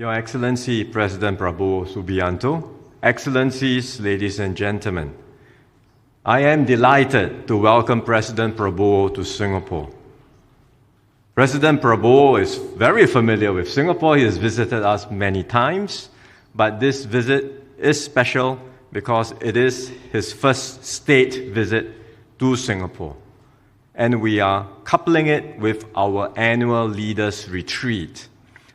Your Excellency President Prabowo Subianto, Excellencies, ladies and gentlemen, I am delighted to welcome President Prabowo to Singapore. President Prabowo is very familiar with Singapore. He has visited us many times, but this visit is special because it is his first state visit to Singapore. And we are coupling it with our annual Leaders Retreat.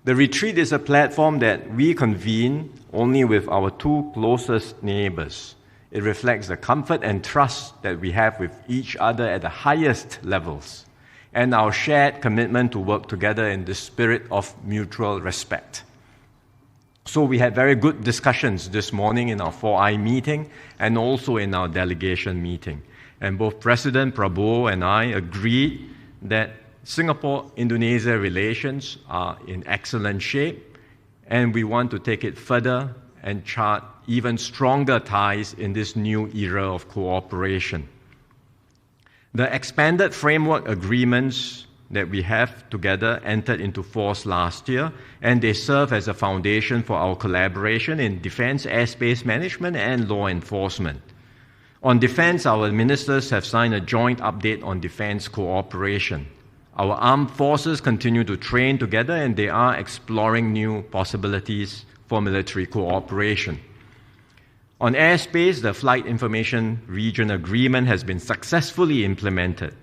The retreat is a platform that we convene only with our two closest neighbors. It reflects the comfort and trust that we have with each other at the highest levels, and our shared commitment to work together in the spirit of mutual respect. So we had very good discussions this morning in our 4i meeting and also in our delegation meeting. And both President Prabowo and I agreed that Singapore-Indonesia relations are in excellent shape, and we want to take it further and chart even stronger ties in this new era of cooperation. The expanded framework agreements that we have together entered into force last year, and they serve as a foundation for our collaboration in defense, airspace management, and law enforcement. On defense, our ministers have signed a joint update on defense cooperation. Our armed forces continue to train together, and they are exploring new possibilities for military cooperation. On airspace, the Flight Information Region Agreement has been successfully implemented.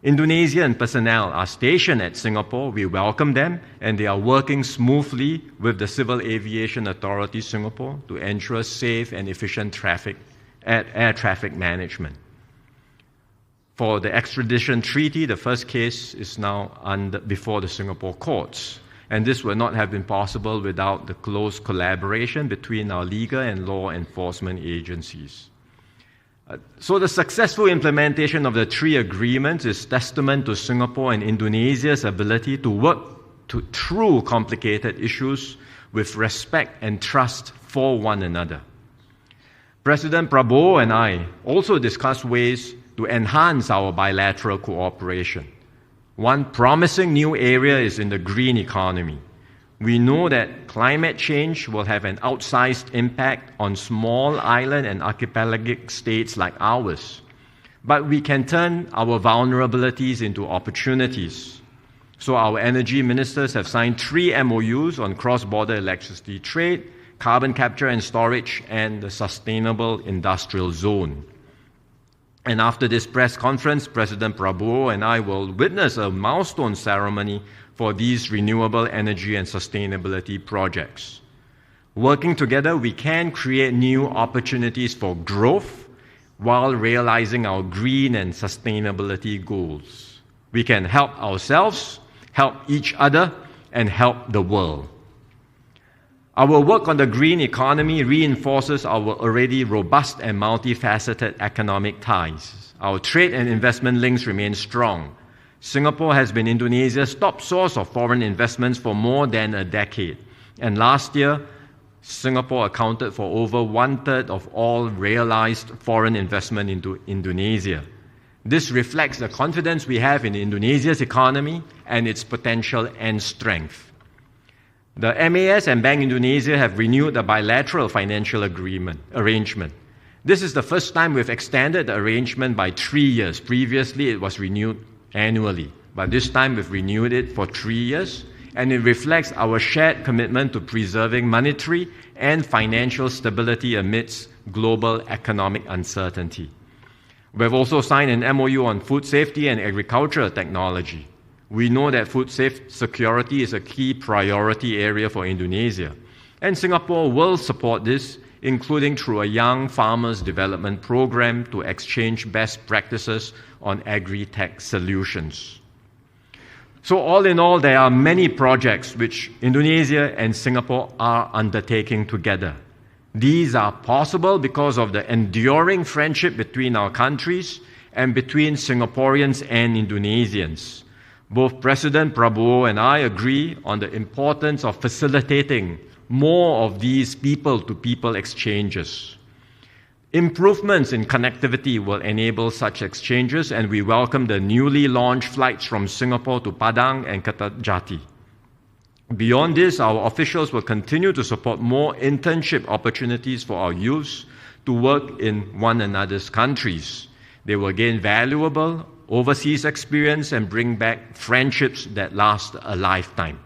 Indonesian personnel are stationed at Singapore. We welcome them, and they are working smoothly with the Civil Aviation Authority Singapore to ensure safe and efficient air traffic management. For the extradition treaty, the first case is now before the Singapore courts. And this would not have been possible without the close collaboration between our legal and law enforcement agencies. So the successful implementation of the three agreements is testament to Singapore and Indonesia's ability to work through complicated issues with respect and trust for one another. President Prabowo and I also discussed ways to enhance our bilateral cooperation. One promising new area is in the green economy. We know that climate change will have an outsized impact on small island and archipelagic states like ours. But we can turn our vulnerabilities into opportunities. So our energy ministers have signed 3 MOUs on cross-border electricity trade, carbon capture and storage, and the sustainable industrial zone. And after this press conference, President Prabowo and I will witness a milestone ceremony for these renewable energy and sustainability projects. Working together, we can create new opportunities for growth while realizing our green and sustainability goals. We can help ourselves, help each other, and help the world. Our work on the green economy reinforces our already robust and multifaceted economic ties. Our trade and investment links remain strong. Singapore has been Indonesia's top source of foreign investments for more than a decade. And last year, Singapore accounted for over 1/3 of all realized foreign investment into Indonesia. This reflects the confidence we have in Indonesia's economy and its potential and strength. The MAS and Bank Indonesia have renewed the bilateral financial arrangement. This is the first time we've extended the arrangement by 3 years. Previously, it was renewed annually, but this time we've renewed it for 3 years, and it reflects our shared commitment to preserving monetary and financial stability amidst global economic uncertainty. We've also signed an MOU on food safety and agricultural technology. We know that food security is a key priority area for Indonesia, and Singapore will support this, including through a young farmers development program to exchange best practices on agri-tech solutions. So all in all, there are many projects which Indonesia and Singapore are undertaking together. These are possible because of the enduring friendship between our countries and between Singaporeans and Indonesians. Both President Prabowo and I agree on the importance of facilitating more of these people-to-people exchanges. Improvements in connectivity will enable such exchanges, and we welcome the newly launched flights from Singapore to Padang and Kertajati. Beyond this, our officials will continue to support more internship opportunities for our youths to work in one another's countries. They will gain valuable overseas experience and bring back friendships that last a lifetime.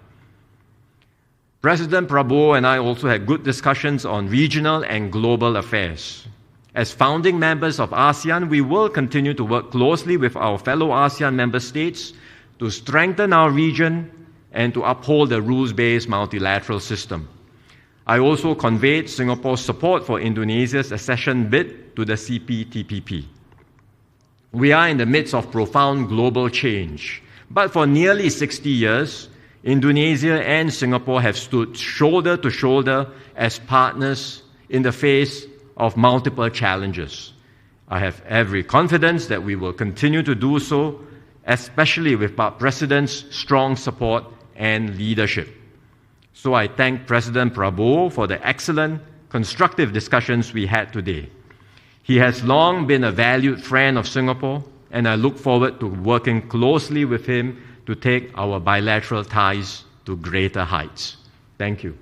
President Prabowo and I also had good discussions on regional and global affairs. As founding members of ASEAN, we will continue to work closely with our fellow ASEAN member states to strengthen our region and to uphold the rules-based multilateral system. I also conveyed Singapore's support for Indonesia's accession bid to the CPTPP. We are in the midst of profound global change, but for nearly 60 years, Indonesia and Singapore have stood shoulder to shoulder as partners in the face of multiple challenges. I have every confidence that we will continue to do so, especially with our President's strong support and leadership. So I thank President Prabowo for the excellent, constructive discussions we had today. He has long been a valued friend of Singapore, and I look forward to working closely with him to take our bilateral ties to greater heights. Thank you.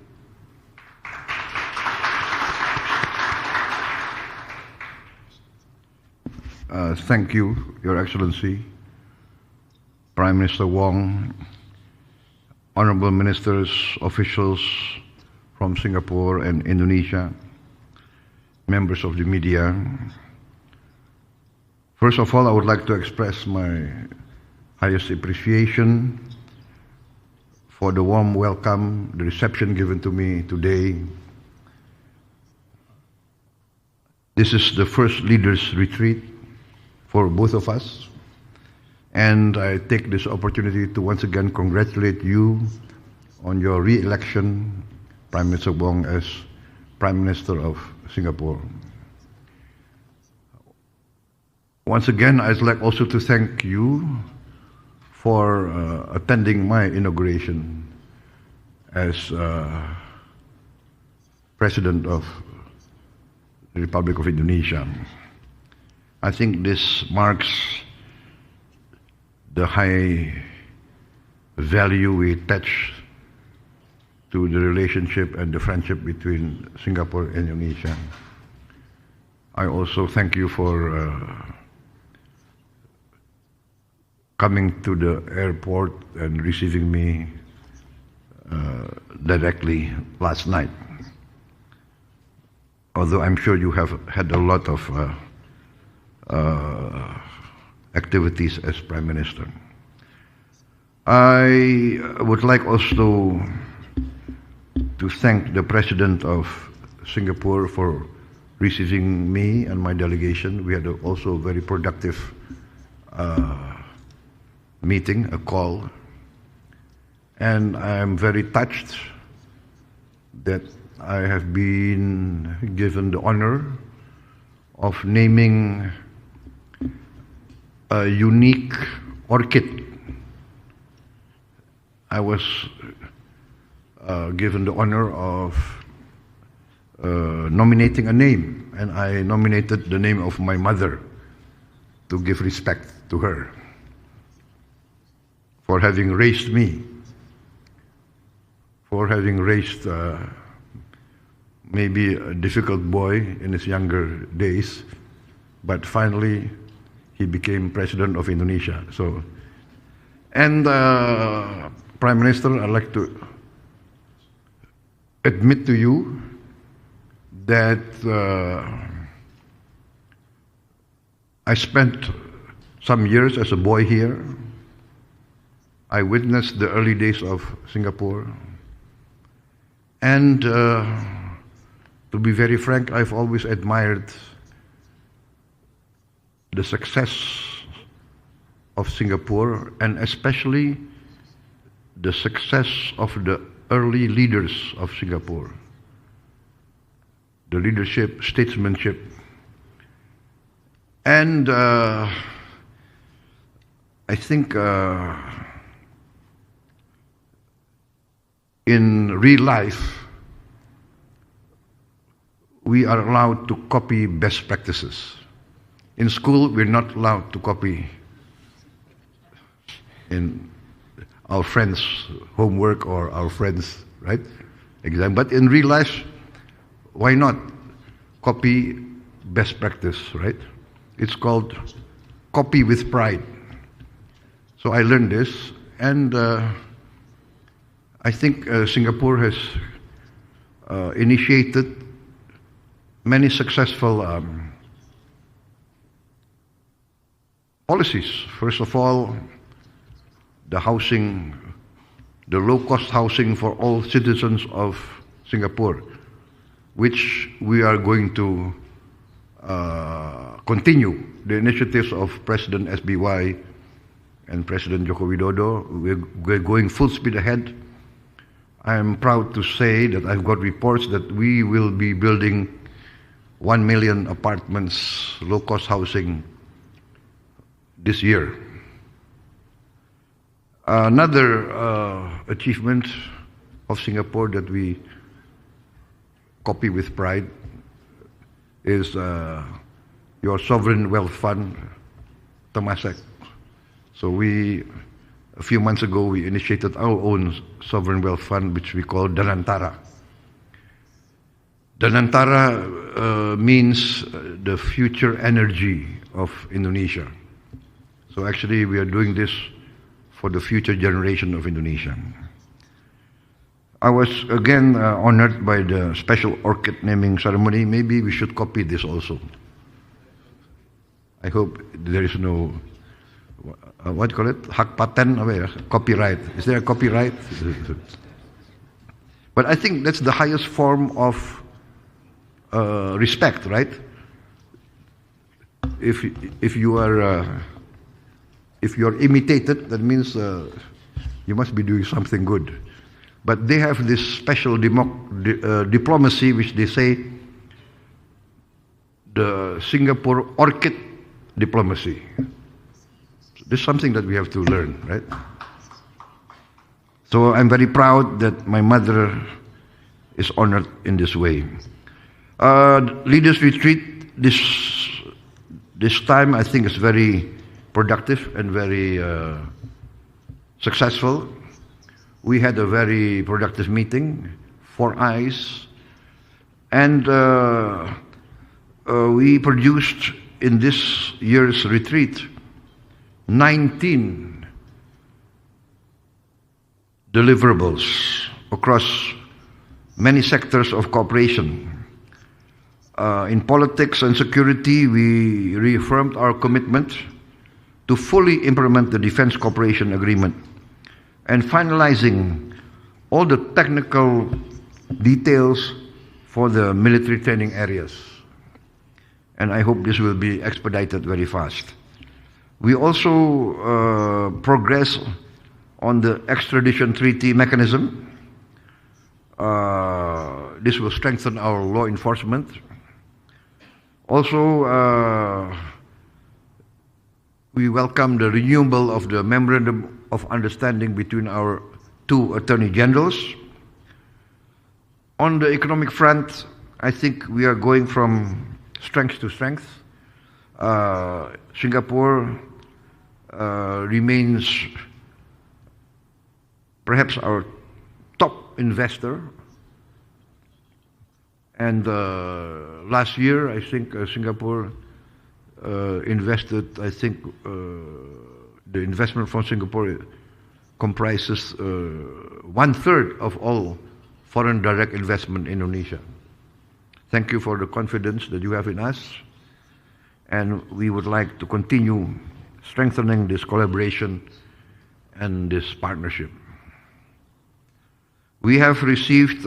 Thank you, Your Excellency, Prime Minister Wong, honorable ministers, officials from Singapore and Indonesia, members of the media. First of all, I would like to express my highest appreciation for the warm welcome, the reception given to me today. This is the first leaders' retreat for both of us, and I take this opportunity to once again congratulate you on your re-election, Prime Minister Wong, as Prime Minister of Singapore. Once again, I'd like also to thank you for attending my inauguration as President of the Republic of Indonesia. I think this marks the high value we attach to the relationship and the friendship between Singapore and Indonesia. I also thank you for coming to the airport and receiving me directly last night. Although I'm sure you have had a lot of activities as Prime Minister. I would like also to thank the President of Singapore for receiving me and my delegation. We had also a very productive meeting, a call, and I am very touched that I have been given the honor of naming a unique orchid. I was given the honor of nominating a name, and I nominated the name of my mother to give respect to her for having raised me, for having raised maybe a difficult boy in his younger days, but finally he became President of Indonesia. So, and Prime Minister, I'd like to admit to you that I spent some years as a boy here. I witnessed the early days of Singapore. And to be very frank, I've always admired the success of Singapore, and especially the success of the early leaders of Singapore. The leadership, statesmanship. And I think in real life, we are allowed to copy best practices. In school, we're not allowed to copy in our friends' homework or our friends' right exam. But in real life, why not copy best practice, right? It's called copy with pride. So I learned this, and I think Singapore has initiated many successful policies. First of all, the housing, the low-cost housing for all citizens of Singapore, which we are going to continue the initiatives of President SBY and President Joko Widodo. We're going full speed ahead. I am proud to say that I've got reports that we will be building 1 million apartments, low-cost housing, this year. Another achievement of Singapore that we copy with pride is your sovereign wealth fund, Temasek. So a few months ago, we initiated our own sovereign wealth fund, which we call Danantara. Danantara means the future energy of Indonesia. So actually, we are doing this for the future generation of Indonesia. I was again honored by the special orchid naming ceremony. Maybe we should copy this also. I hope there is no, what do you call it? Hak paten, copyright. Is there a copyright? But I think that's the highest form of respect, right? If you are imitated, that means you must be doing something good. But they have this special diplomacy, which they say the Singapore orchid diplomacy. This is something that we have to learn, right? So I'm very proud that my mother is honored in this way. Leaders Retreat this time I think is very productive and very successful. We had a very productive meeting, 4 eyes, and we produced in this year's retreat 19 deliverables across many sectors of cooperation. In politics and security, we reaffirmed our commitment to fully implement the Defense Cooperation Agreement and finalizing all the technical details for the military training areas. And I hope this will be expedited very fast. We also progress on the extradition treaty mechanism. This will strengthen our law enforcement. Also, we welcome the renewal of the Memorandum of Understanding between our 2 Attorney Generals. On the economic front, I think we are going from strength to strength. Singapore remains perhaps our top investor. And last year, I think Singapore invested, I think the investment from Singapore comprises 1/3 of all foreign direct investment in Indonesia. Thank you for the confidence that you have in us, and we would like to continue strengthening this collaboration and this partnership. We have received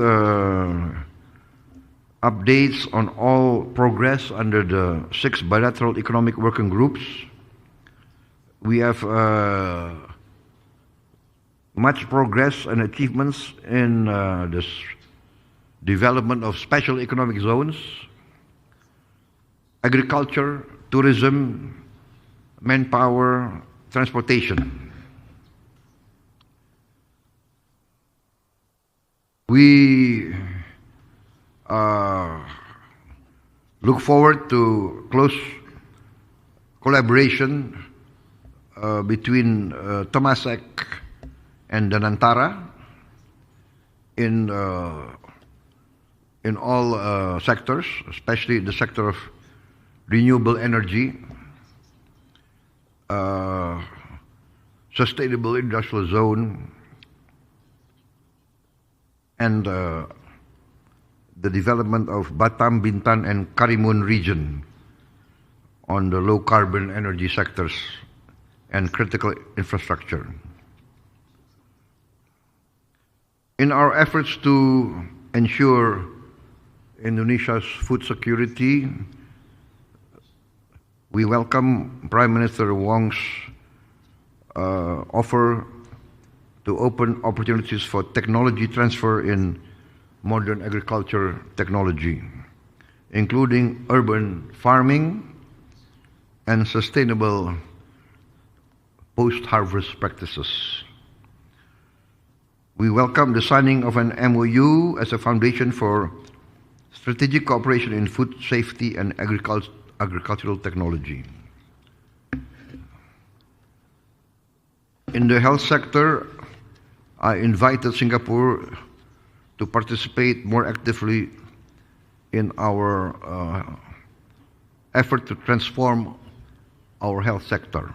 updates on all progress under the 6 bilateral economic working groups. We have much progress and achievements in this development of special economic zones, agriculture, tourism, manpower, transportation. We look forward to close collaboration between Temasek and Danantara in all sectors, especially the sector of renewable energy, sustainable industrial zone, and the development of Batam, Bintan, and Karimun region on the low-carbon energy sectors and critical infrastructure. In our efforts to ensure Indonesia's food security, we welcome Prime Minister Wong's offer to open opportunities for technology transfer in modern agriculture technology, including urban farming and sustainable post-harvest practices. We welcome the signing of an MOU as a foundation for strategic cooperation in food safety and agricultural technology. In the health sector, I invited Singapore to participate more actively in our effort to transform our health sector.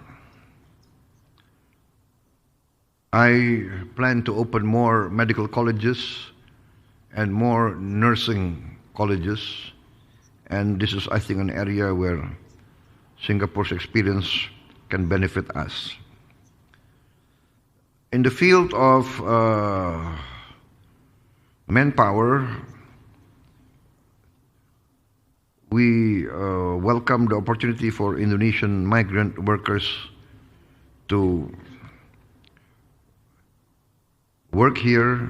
I plan to open more medical colleges and more nursing colleges, and this is, I think, an area where Singapore's experience can benefit us. In the field of manpower, we welcome the opportunity for Indonesian migrant workers to work here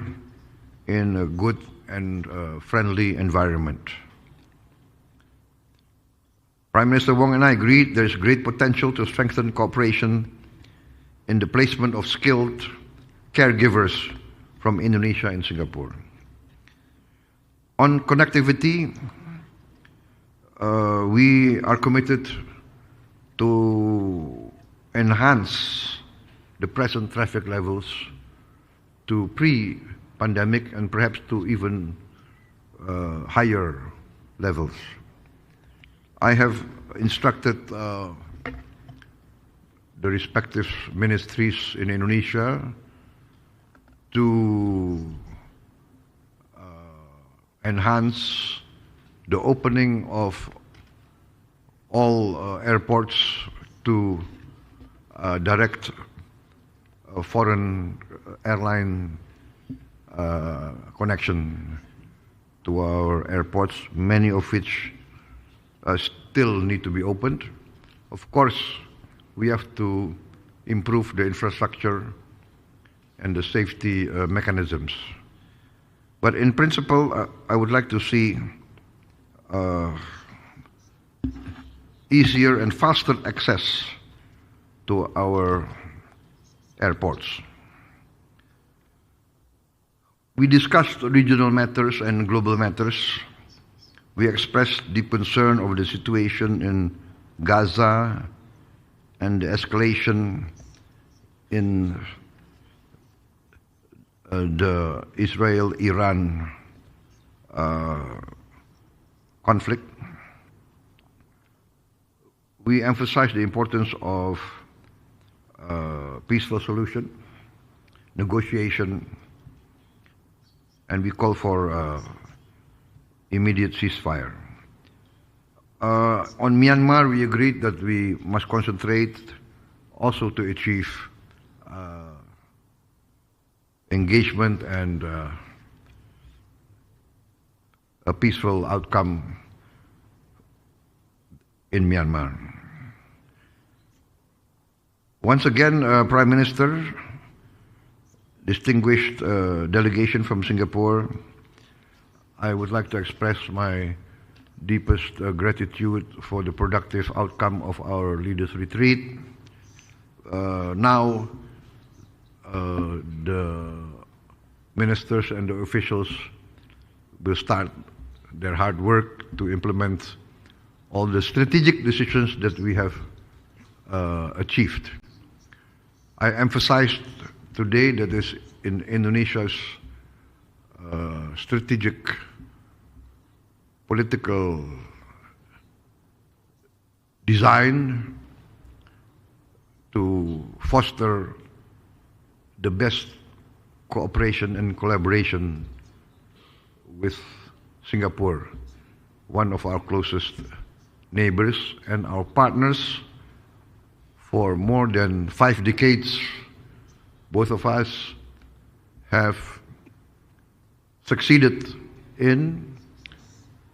in a good and friendly environment. Prime Minister Wong and I agreed there is great potential to strengthen cooperation in the placement of skilled caregivers from Indonesia and Singapore. On connectivity, we are committed to enhance the present traffic levels to pre-pandemic and perhaps to even higher levels. I have instructed the respective ministries in Indonesia to enhance the opening of all airports to direct foreign airline connection to our airports, many of which still need to be opened. Of course, we have to improve the infrastructure and the safety mechanisms. But in principle, I would like to see easier and faster access to our airports. We discussed regional matters and global matters. We expressed deep concern over the situation in Gaza and the escalation in the Israel-Iran conflict. We emphasized the importance of peaceful solution, negotiation, and we call for immediate ceasefire. On Myanmar, we agreed that we must concentrate also to achieve engagement and a peaceful outcome in Myanmar. Once again, Prime Minister, distinguished delegation from Singapore, I would like to express my deepest gratitude for the productive outcome of our leaders' retreat. Now, the ministers and the officials will start their hard work to implement all the strategic decisions that we have achieved. I emphasized today that is in Indonesia's strategic political design to foster the best cooperation and collaboration with Singapore, one of our closest neighbors and our partners for more than 5 decades. Both of us have succeeded in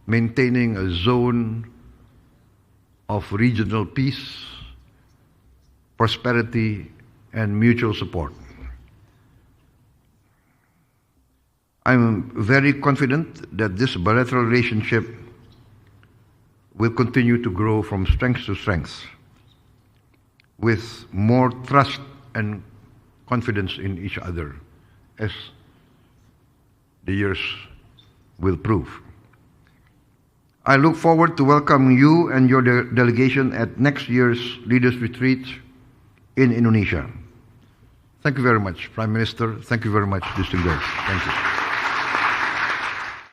maintaining a zone of regional peace, prosperity, and mutual support. I'm very confident that this bilateral relationship will continue to grow from strength to strength, with more trust and confidence in each other, as the years will prove. I look forward to welcoming you and your delegation at next year's Leaders Retreat in Indonesia. Thank you very much, Prime Minister. Thank you very much, distinguished guests. Thank you.